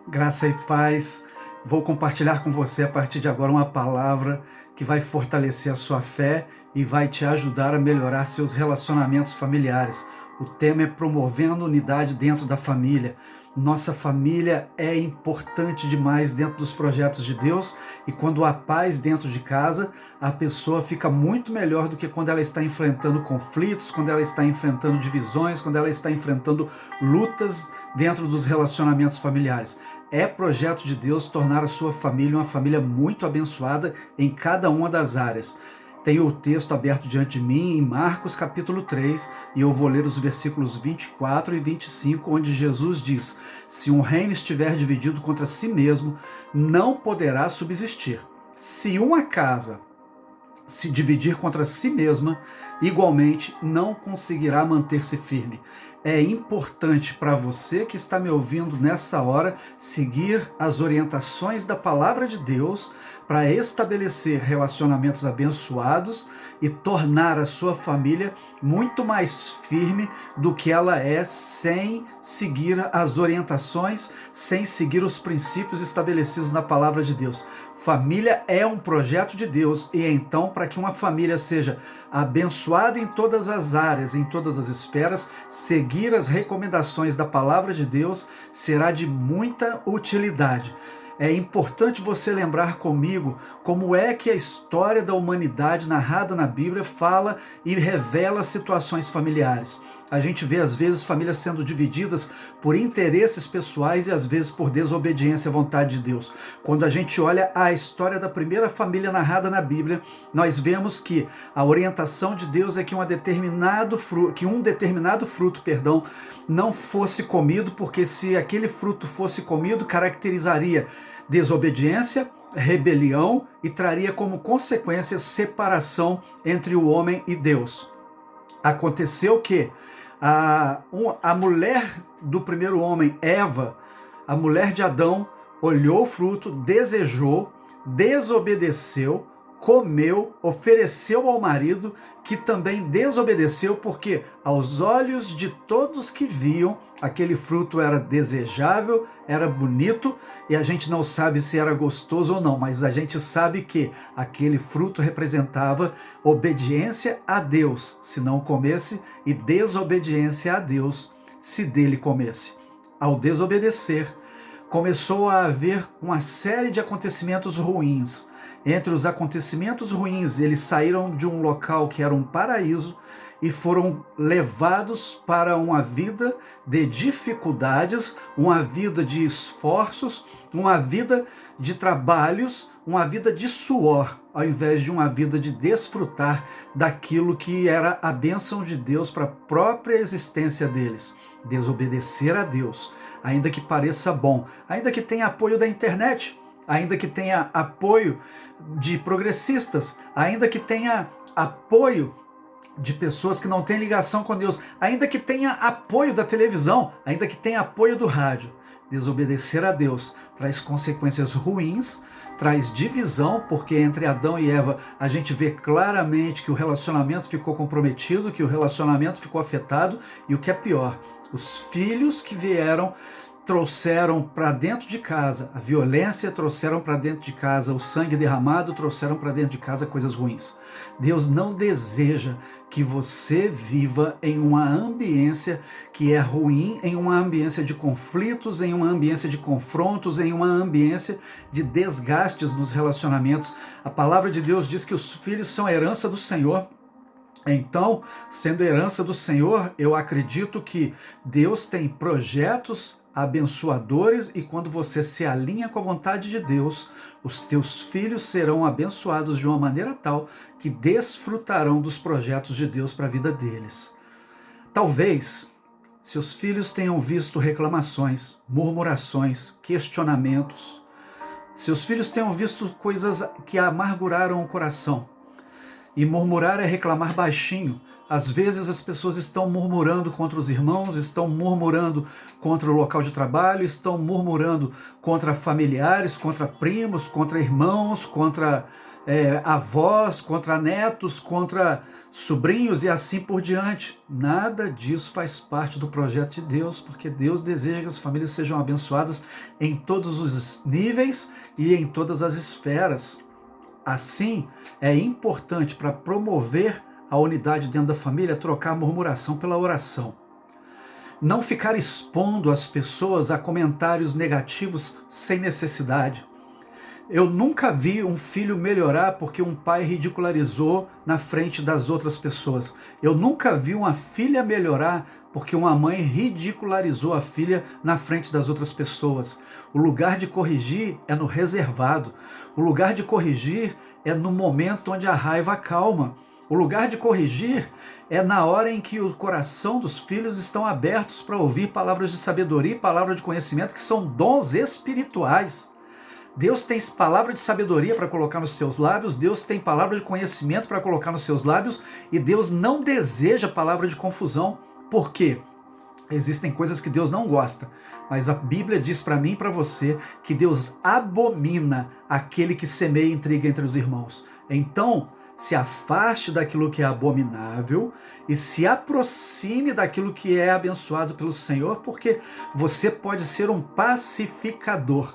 Graça e paz. Vou compartilhar com você a partir de agora uma palavra que vai fortalecer a sua fé e vai te ajudar a melhorar seus relacionamentos familiares. O tema é promovendo unidade dentro da família. Nossa família é importante demais dentro dos projetos de Deus, e quando há paz dentro de casa, a pessoa fica muito melhor do que quando ela está enfrentando conflitos, quando ela está enfrentando divisões, quando ela está enfrentando lutas dentro dos relacionamentos familiares. É projeto de Deus tornar a sua família uma família muito abençoada em cada uma das áreas. Tenho o texto aberto diante de mim em Marcos capítulo 3, e eu vou ler os versículos 24 e 25, onde Jesus diz: se um reino estiver dividido contra si mesmo, não poderá subsistir. Se uma casa se dividir contra si mesma, igualmente não conseguirá manter-se firme. É importante para você que está me ouvindo nessa hora seguir as orientações da palavra de Deus para estabelecer relacionamentos abençoados e tornar a sua família muito mais firme do que ela é sem seguir as orientações, sem seguir os princípios estabelecidos na palavra de Deus. Família é um projeto de Deus, e então, para que uma família seja abençoada em todas as áreas, em todas as esferas, seguir as recomendações da palavra de Deus será de muita utilidade. É importante você lembrar comigo como é que a história da humanidade narrada na Bíblia fala e revela situações familiares. A gente vê às vezes famílias sendo divididas por interesses pessoais e às vezes por desobediência à vontade de Deus. Quando a gente olha a história da primeira família narrada na Bíblia, nós vemos que a orientação de Deus é que um determinado fruto, não fosse comido, porque se aquele fruto fosse comido, caracterizaria desobediência, rebelião e traria como consequência separação entre o homem e Deus. Aconteceu que a mulher do primeiro homem, Eva, a mulher de Adão, olhou o fruto, desejou, desobedeceu, comeu, ofereceu ao marido, que também desobedeceu, porque aos olhos de todos que viam, aquele fruto era desejável, era bonito, e a gente não sabe se era gostoso ou não, mas a gente sabe que aquele fruto representava obediência a Deus, se não comesse, e desobediência a Deus, se dele comesse. Ao desobedecer, começou a haver uma série de acontecimentos ruins. Entre os acontecimentos ruins, eles saíram de um local que era um paraíso e foram levados para uma vida de dificuldades, uma vida de esforços, uma vida de trabalhos, uma vida de suor, ao invés de uma vida de desfrutar daquilo que era a bênção de Deus para a própria existência deles. Desobedecer a Deus, ainda que pareça bom, ainda que tenha apoio da internet, ainda que tenha apoio de progressistas, ainda que tenha apoio de pessoas que não têm ligação com Deus, ainda que tenha apoio da televisão, ainda que tenha apoio do rádio. Desobedecer a Deus traz consequências ruins, traz divisão, porque entre Adão e Eva a gente vê claramente que o relacionamento ficou comprometido, que o relacionamento ficou afetado, e o que é pior, os filhos que vieram trouxeram para dentro de casa a violência, trouxeram para dentro de casa o sangue derramado, trouxeram para dentro de casa coisas ruins. Deus não deseja que você viva em uma ambiência que é ruim, em uma ambiência de conflitos, em uma ambiência de confrontos, em uma ambiência de desgastes nos relacionamentos. A palavra de Deus diz que os filhos são a herança do Senhor. Então, sendo herança do Senhor, eu acredito que Deus tem projetos abençoadores, e quando você se alinha com a vontade de Deus, os teus filhos serão abençoados de uma maneira tal que desfrutarão dos projetos de Deus para a vida deles. Talvez seus filhos tenham visto reclamações, murmurações, questionamentos. Seus filhos tenham visto coisas que amarguraram o coração. E murmurar é reclamar baixinho, Às vezes as pessoas estão murmurando contra os irmãos, estão murmurando contra o local de trabalho, estão murmurando contra familiares, contra primos, contra irmãos, contra avós, contra netos, contra sobrinhos e assim por diante. Nada disso faz parte do projeto de Deus, porque Deus deseja que as famílias sejam abençoadas em todos os níveis e em todas as esferas. Assim, é importante para promover a unidade dentro da família, trocar a murmuração pela oração. Não ficar expondo as pessoas a comentários negativos sem necessidade. Eu nunca vi um filho melhorar porque um pai ridicularizou na frente das outras pessoas. Eu nunca vi uma filha melhorar porque uma mãe ridicularizou a filha na frente das outras pessoas. O lugar de corrigir é no reservado. O lugar de corrigir é no momento onde a raiva acalma. O lugar de corrigir é na hora em que o coração dos filhos estão abertos para ouvir palavras de sabedoria e palavras de conhecimento, que são dons espirituais. Deus tem palavra de sabedoria para colocar nos seus lábios, Deus tem palavra de conhecimento para colocar nos seus lábios, e Deus não deseja palavra de confusão. Por quê? Existem coisas que Deus não gosta, mas a Bíblia diz para mim e para você que Deus abomina aquele que semeia intriga entre os irmãos. Então, se afaste daquilo que é abominável e se aproxime daquilo que é abençoado pelo Senhor, porque você pode ser um pacificador.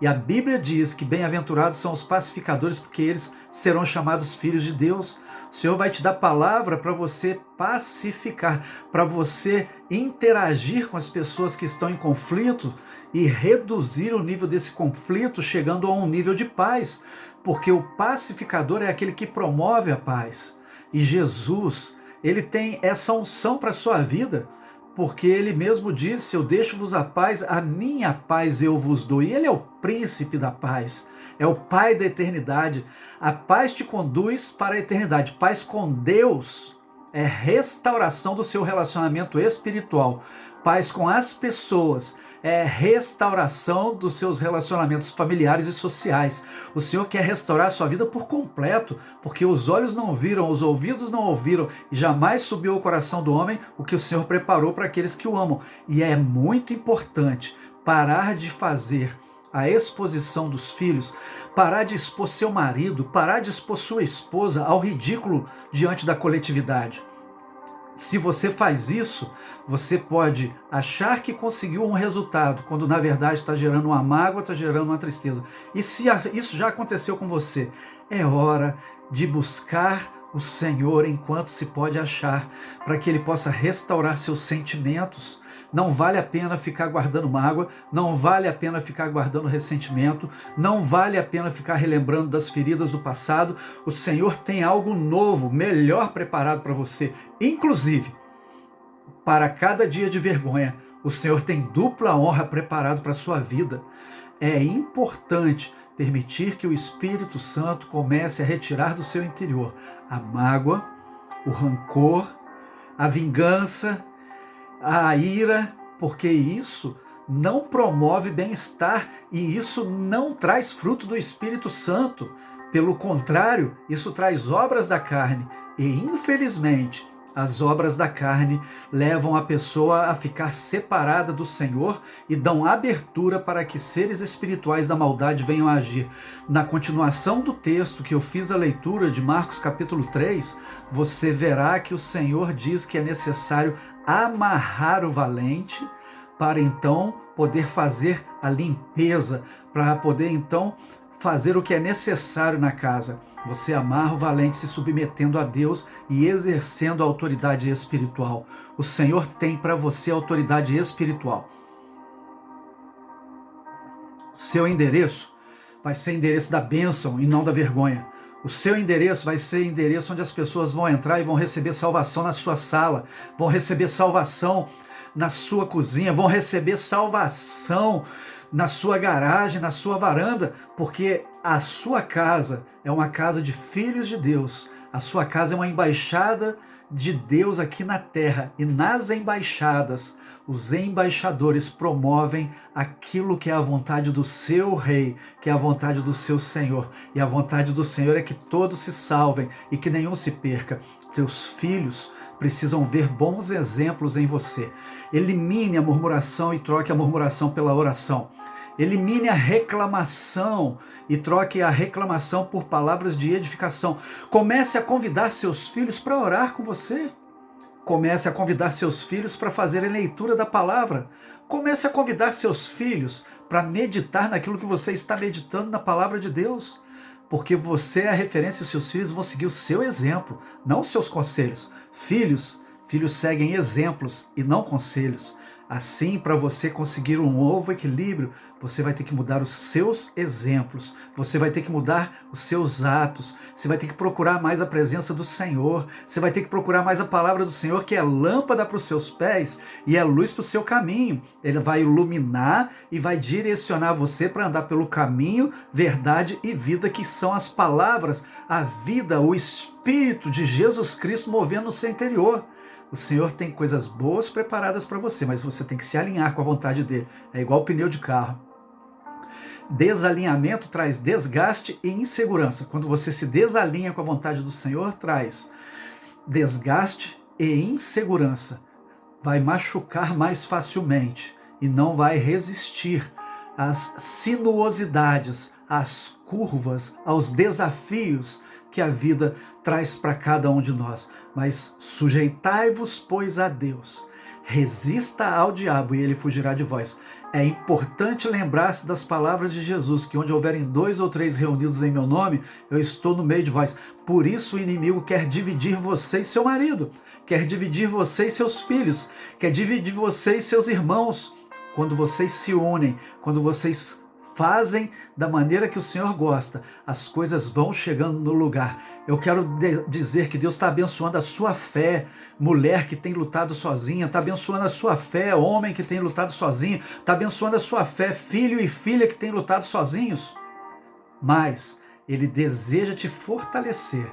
E a Bíblia diz que bem-aventurados são os pacificadores, porque eles serão chamados filhos de Deus. O Senhor vai te dar palavra para você pacificar, para você interagir com as pessoas que estão em conflito e reduzir o nível desse conflito, chegando a um nível de paz, porque o pacificador é aquele que promove a paz. E Jesus, ele tem essa unção para a sua vida, porque ele mesmo disse: eu deixo-vos a paz, a minha paz eu vos dou. E ele é o príncipe da paz, é o Pai da eternidade. A paz te conduz para a eternidade. Paz com Deus é restauração do seu relacionamento espiritual. Paz com as pessoas é restauração dos seus relacionamentos familiares e sociais. O Senhor quer restaurar a sua vida por completo, porque os olhos não viram, os ouvidos não ouviram, e jamais subiu ao coração do homem o que o Senhor preparou para aqueles que o amam. E é muito importante parar de fazer a exposição dos filhos, parar de expor seu marido, parar de expor sua esposa ao ridículo diante da coletividade. Se você faz isso, você pode achar que conseguiu um resultado, quando na verdade está gerando uma mágoa, está gerando uma tristeza. E se isso já aconteceu com você, é hora de buscar o Senhor enquanto se pode achar, para que Ele possa restaurar seus sentimentos. Não vale a pena ficar guardando mágoa, não vale a pena ficar guardando ressentimento, não vale a pena ficar relembrando das feridas do passado. O Senhor tem algo novo, melhor preparado para você. Inclusive, para cada dia de vergonha, o Senhor tem dupla honra preparado para a sua vida. É importante permitir que o Espírito Santo comece a retirar do seu interior a mágoa, o rancor, a vingança, a ira, porque isso não promove bem-estar e isso não traz fruto do Espírito Santo. Pelo contrário, isso traz obras da carne e, infelizmente, as obras da carne levam a pessoa a ficar separada do Senhor e dão abertura para que seres espirituais da maldade venham a agir. Na continuação do texto que eu fiz a leitura de Marcos capítulo 3, você verá que o Senhor diz que é necessário amarrar o valente para então poder fazer a limpeza, para poder então fazer o que é necessário na casa. Você amarra o valente se submetendo a Deus e exercendo a autoridade espiritual. O Senhor tem para você autoridade espiritual. Seu endereço vai ser endereço da bênção e não da vergonha. O seu endereço vai ser endereço onde as pessoas vão entrar e vão receber salvação na sua sala, vão receber salvação na sua cozinha, vão receber salvação na sua garagem, na sua varanda, porque a sua casa é uma casa de filhos de Deus. A sua casa é uma embaixada de Deus aqui na terra, e nas embaixadas Os embaixadores promovem aquilo que é a vontade do seu rei, que é a vontade do seu Senhor. E a vontade do Senhor é que todos se salvem e que nenhum se perca. Teus filhos precisam ver bons exemplos em você. Elimine a murmuração e troque a murmuração pela oração. Elimine a reclamação e troque a reclamação por palavras de edificação. Comece a convidar seus filhos para orar com você. Comece a convidar seus filhos para fazerem leitura da palavra. Comece a convidar seus filhos para meditar naquilo que você está meditando na palavra de Deus. Porque você é a referência e os seus filhos vão seguir o seu exemplo, não os seus conselhos. Filhos seguem exemplos e não conselhos. Assim, para você conseguir um novo equilíbrio, você vai ter que mudar os seus exemplos, você vai ter que mudar os seus atos, você vai ter que procurar mais a presença do Senhor, você vai ter que procurar mais a palavra do Senhor, que é lâmpada para os seus pés e é luz para o seu caminho. Ele vai iluminar e vai direcionar você para andar pelo caminho, verdade e vida, que são as palavras, a vida, o Espírito de Jesus Cristo movendo no seu interior. O Senhor tem coisas boas preparadas para você, mas você tem que se alinhar com a vontade dele. É igual pneu de carro. Desalinhamento traz desgaste e insegurança. Quando você se desalinha com a vontade do Senhor, traz desgaste e insegurança. Vai machucar mais facilmente e não vai resistir às sinuosidades, às curvas, aos desafios que a vida traz para cada um de nós. Mas sujeitai-vos, pois, a Deus. Resista ao diabo e ele fugirá de vós. É importante lembrar-se das palavras de Jesus, que onde houverem 2 ou 3 reunidos em meu nome, eu estou no meio de vós. Por isso o inimigo quer dividir você e seu marido, quer dividir você e seus filhos, quer dividir você e seus irmãos. Quando vocês se unem, quando vocês fazem da maneira que o Senhor gosta, as coisas vão chegando no lugar. Eu quero dizer que Deus está abençoando a sua fé, mulher que tem lutado sozinha, está abençoando a sua fé, homem que tem lutado sozinho, está abençoando a sua fé, filho e filha que tem lutado sozinhos. Mas Ele deseja te fortalecer,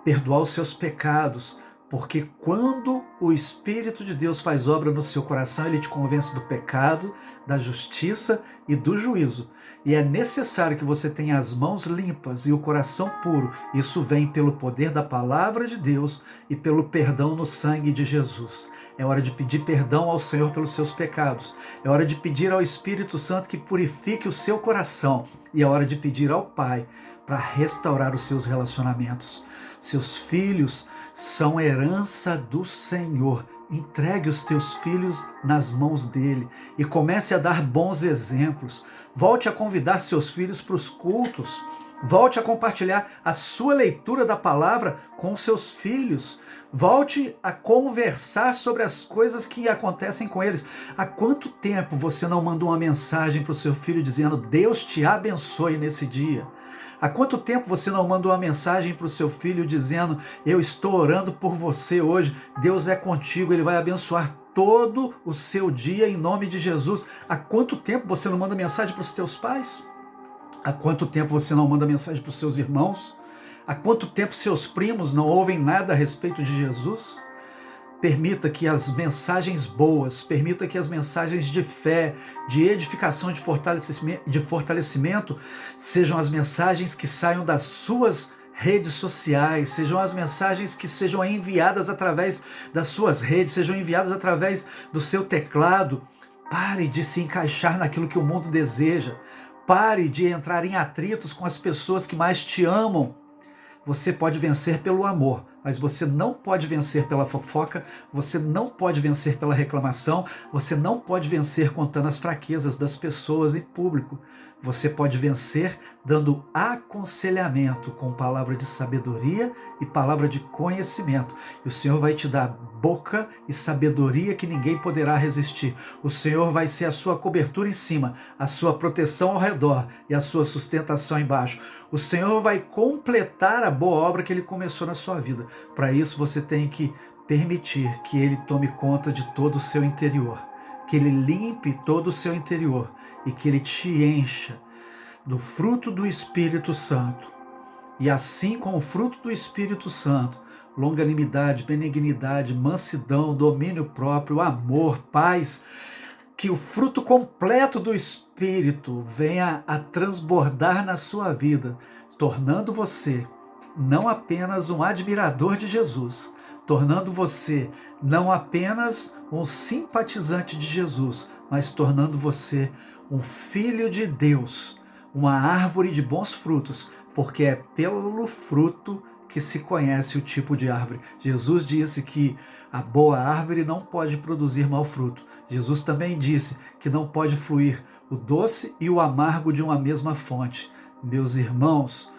perdoar os seus pecados, porque quando o Espírito de Deus faz obra no seu coração, ele te convence do pecado, da justiça e do juízo. E é necessário que você tenha as mãos limpas e o coração puro. Isso vem pelo poder da palavra de Deus e pelo perdão no sangue de Jesus. É hora de pedir perdão ao Senhor pelos seus pecados. É hora de pedir ao Espírito Santo que purifique o seu coração. E é hora de pedir ao Pai para restaurar os seus relacionamentos. Seus filhos são herança do Senhor. Entregue os teus filhos nas mãos dele e comece a dar bons exemplos. Volte a convidar seus filhos para os cultos. Volte a compartilhar a sua leitura da palavra com seus filhos. Volte a conversar sobre as coisas que acontecem com eles. Há quanto tempo você não mandou uma mensagem para o seu filho dizendo: Deus te abençoe nesse dia? Há quanto tempo você não mandou uma mensagem para o seu filho dizendo: eu estou orando por você hoje, Deus é contigo, Ele vai abençoar todo o seu dia em nome de Jesus? Há quanto tempo você não manda mensagem para os teus pais? Há quanto tempo você não manda mensagem para os seus irmãos? Há quanto tempo seus primos não ouvem nada a respeito de Jesus? Permita que as mensagens boas, permita que as mensagens de fé, de edificação, de fortalecimento, sejam as mensagens que saiam das suas redes sociais, sejam as mensagens que sejam enviadas através das suas redes, sejam enviadas através do seu teclado. Pare de se encaixar naquilo que o mundo deseja. Pare de entrar em atritos com as pessoas que mais te amam. Você pode vencer pelo amor, mas você não pode vencer pela fofoca, você não pode vencer pela reclamação, você não pode vencer contando as fraquezas das pessoas em público. Você pode vencer dando aconselhamento com palavra de sabedoria e palavra de conhecimento. E o Senhor vai te dar boca e sabedoria que ninguém poderá resistir. O Senhor vai ser a sua cobertura em cima, a sua proteção ao redor e a sua sustentação embaixo. O Senhor vai completar a boa obra que Ele começou na sua vida. Para isso você tem que permitir que Ele tome conta de todo o seu interior, que Ele limpe todo o seu interior e que Ele te encha do fruto do Espírito Santo. E assim, com o fruto do Espírito Santo, longanimidade, benignidade, mansidão, domínio próprio, amor, paz. Que o fruto completo do Espírito venha a transbordar na sua vida, tornando você não apenas um admirador de Jesus, tornando você não apenas um simpatizante de Jesus, mas tornando você um filho de Deus, uma árvore de bons frutos, porque é pelo fruto que se conhece o tipo de árvore. Jesus disse que a boa árvore não pode produzir mau fruto. Jesus também disse que não pode fluir o doce e o amargo de uma mesma fonte. Meus irmãos,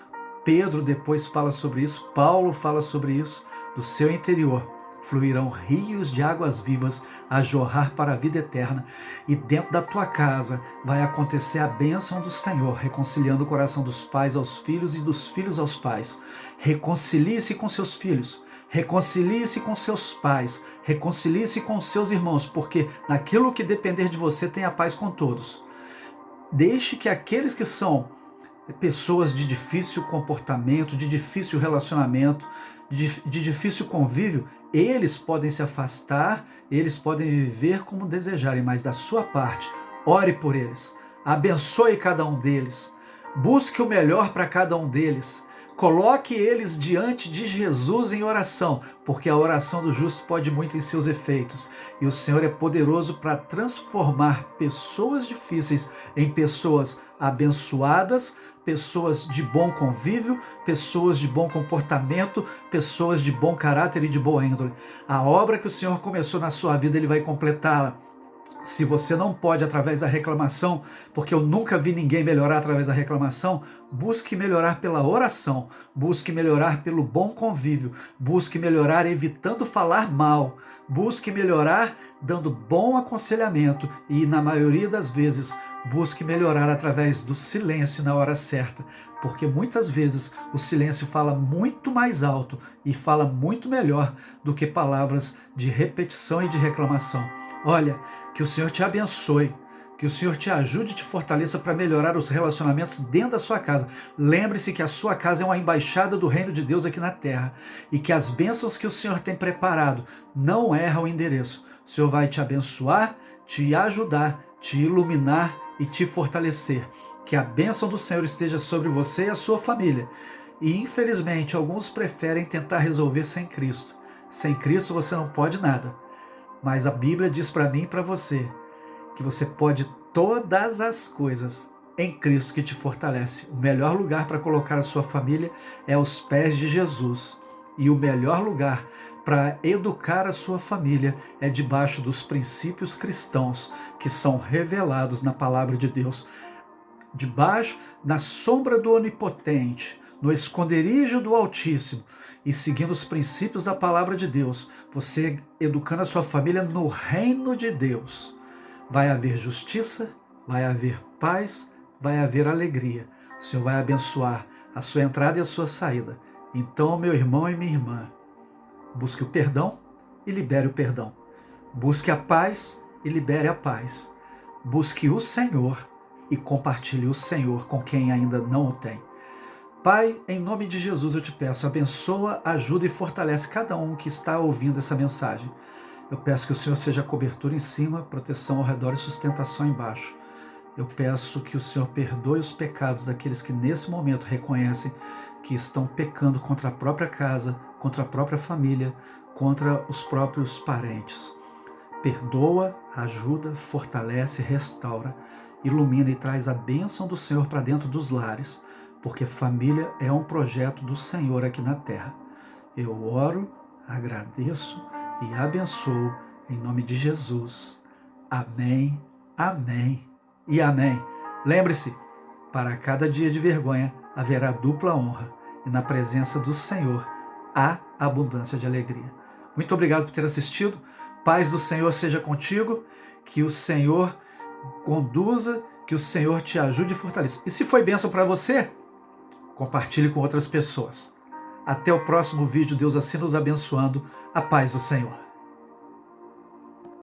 Pedro depois fala sobre isso, Paulo fala sobre isso, do seu interior fluirão rios de águas vivas a jorrar para a vida eterna, e dentro da tua casa vai acontecer a bênção do Senhor, reconciliando o coração dos pais aos filhos e dos filhos aos pais. Reconcilie-se com seus filhos, reconcilie-se com seus pais, reconcilie-se com seus irmãos, porque naquilo que depender de você tenha paz com todos. Deixe que aqueles que são pessoas de difícil comportamento, de difícil relacionamento, de difícil convívio, eles podem se afastar, eles podem viver como desejarem, mas da sua parte, ore por eles, abençoe cada um deles, busque o melhor para cada um deles, coloque eles diante de Jesus em oração, porque a oração do justo pode muito em seus efeitos, e o Senhor é poderoso para transformar pessoas difíceis em pessoas abençoadas, pessoas de bom convívio, pessoas de bom comportamento, pessoas de bom caráter e de boa índole. A obra que o Senhor começou na sua vida, Ele vai completá-la. Se você não pode através da reclamação, porque eu nunca vi ninguém melhorar através da reclamação, busque melhorar pela oração, busque melhorar pelo bom convívio, busque melhorar evitando falar mal, busque melhorar dando bom aconselhamento e, na maioria das vezes, busque melhorar através do silêncio na hora certa, porque muitas vezes o silêncio fala muito mais alto e fala muito melhor do que palavras de repetição e de reclamação. Olha, que o Senhor te abençoe, que o Senhor te ajude e te fortaleça para melhorar os relacionamentos dentro da sua casa. Lembre-se que a sua casa é uma embaixada do reino de Deus aqui na terra e que as bênçãos que o Senhor tem preparado não erram o endereço. O Senhor vai te abençoar, te ajudar, te iluminar e te fortalecer. Que a bênção do Senhor esteja sobre você e a sua família. E infelizmente alguns preferem tentar resolver sem Cristo. Sem Cristo você não pode nada. Mas a Bíblia diz para mim e para você que você pode todas as coisas em Cristo que te fortalece. O melhor lugar para colocar a sua família é aos pés de Jesus. E o melhor lugar para educar a sua família é debaixo dos princípios cristãos que são revelados na palavra de Deus. Debaixo, na sombra do Onipotente, no esconderijo do Altíssimo e seguindo os princípios da palavra de Deus, você educando a sua família no reino de Deus, vai haver justiça, vai haver paz, vai haver alegria. O Senhor vai abençoar a sua entrada e a sua saída. Então, meu irmão e minha irmã, busque o perdão e libere o perdão. Busque a paz e libere a paz. Busque o Senhor e compartilhe o Senhor com quem ainda não o tem. Pai, em nome de Jesus eu te peço, abençoa, ajuda e fortalece cada um que está ouvindo essa mensagem. Eu peço que o Senhor seja cobertura em cima, proteção ao redor e sustentação embaixo. Eu peço que o Senhor perdoe os pecados daqueles que nesse momento reconhecem que estão pecando contra a própria casa, contra a própria família, contra os próprios parentes. Perdoa, ajuda, fortalece, restaura, ilumina e traz a bênção do Senhor para dentro dos lares, porque família é um projeto do Senhor aqui na terra. Eu oro, agradeço e abençoo em nome de Jesus. Amém, amém e amém. Lembre-se, para cada dia de vergonha haverá dupla honra e na presença do Senhor há abundância de alegria. Muito obrigado por ter assistido. Paz do Senhor seja contigo, que o Senhor conduza, que o Senhor te ajude e fortaleça. E se foi bênção para você, compartilhe com outras pessoas. Até o próximo vídeo, Deus assim nos abençoando. A paz do Senhor.